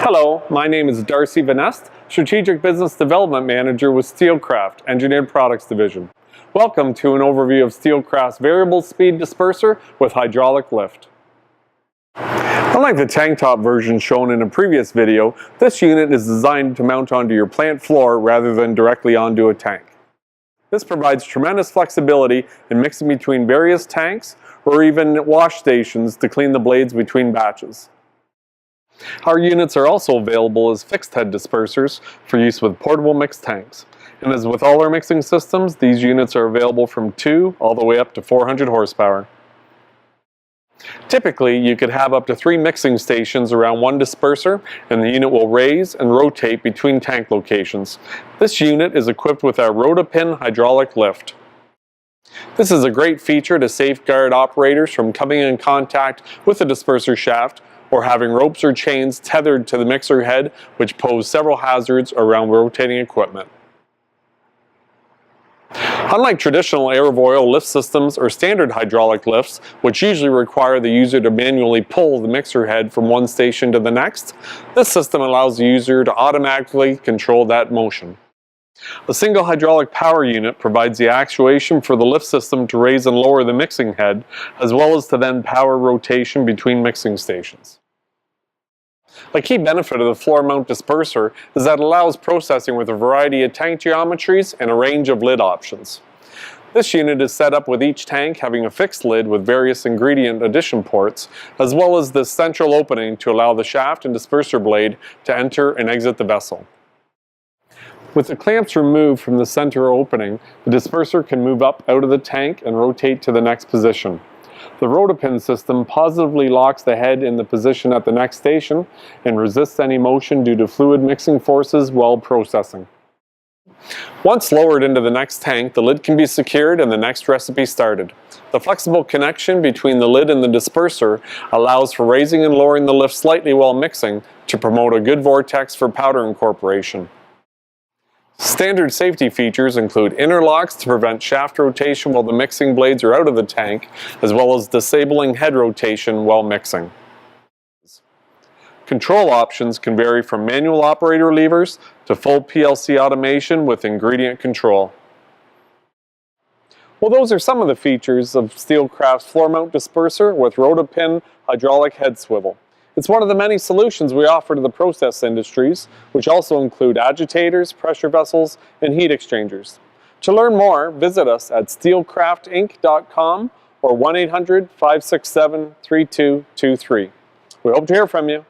Hello, my name is Darcy Van Est, Strategic Business Development Manager with Steelcraft, Engineered Products Division. Welcome to an overview of Steelcraft's variable speed disperser with hydraulic lift. Unlike the tank top version shown in a previous video, this unit is designed to mount onto your plant floor rather than directly onto a tank. This provides tremendous flexibility in mixing between various tanks or even wash stations to clean the blades between batches. Our units are also available as fixed head dispersers for use with portable mix tanks. And as with all our mixing systems, these units are available from 2 all the way up to 400 horsepower. Typically, you could have up to 3 mixing stations around one disperser, and the unit will raise and rotate between tank locations. This unit is equipped with our Rota-Pin Hydraulic Lift. This is a great feature to safeguard operators from coming in contact with the disperser shaft or having ropes or chains tethered to the mixer head, which pose several hazards around rotating equipment. Unlike traditional airfoil lift systems or standard hydraulic lifts, which usually require the user to manually pull the mixer head from one station to the next, this system allows the user to automatically control that motion. A single hydraulic power unit provides the actuation for the lift system to raise and lower the mixing head, as well as to then power rotation between mixing stations. A key benefit of the floor mount disperser is that it allows processing with a variety of tank geometries and a range of lid options. This unit is set up with each tank having a fixed lid with various ingredient addition ports, as well as the central opening to allow the shaft and disperser blade to enter and exit the vessel. With the clamps removed from the center opening, the disperser can move up out of the tank and rotate to the next position. The Rota-Pin system positively locks the head in the position at the next station and resists any motion due to fluid mixing forces while processing. Once lowered into the next tank, the lid can be secured and the next recipe started. The flexible connection between the lid and the disperser allows for raising and lowering the lift slightly while mixing to promote a good vortex for powder incorporation. Standard safety features include interlocks to prevent shaft rotation while the mixing blades are out of the tank, as well as disabling head rotation while mixing. Control options can vary from manual operator levers to full PLC automation with ingredient control. Well, those are some of the features of Steelcraft's floor mount disperser with Rota-Pin hydraulic head swivel. It's one of the many solutions we offer to the process industries, which also include agitators, pressure vessels, and heat exchangers. To learn more, visit us at steelcraftinc.com or 1-800-567-3223. We hope to hear from you.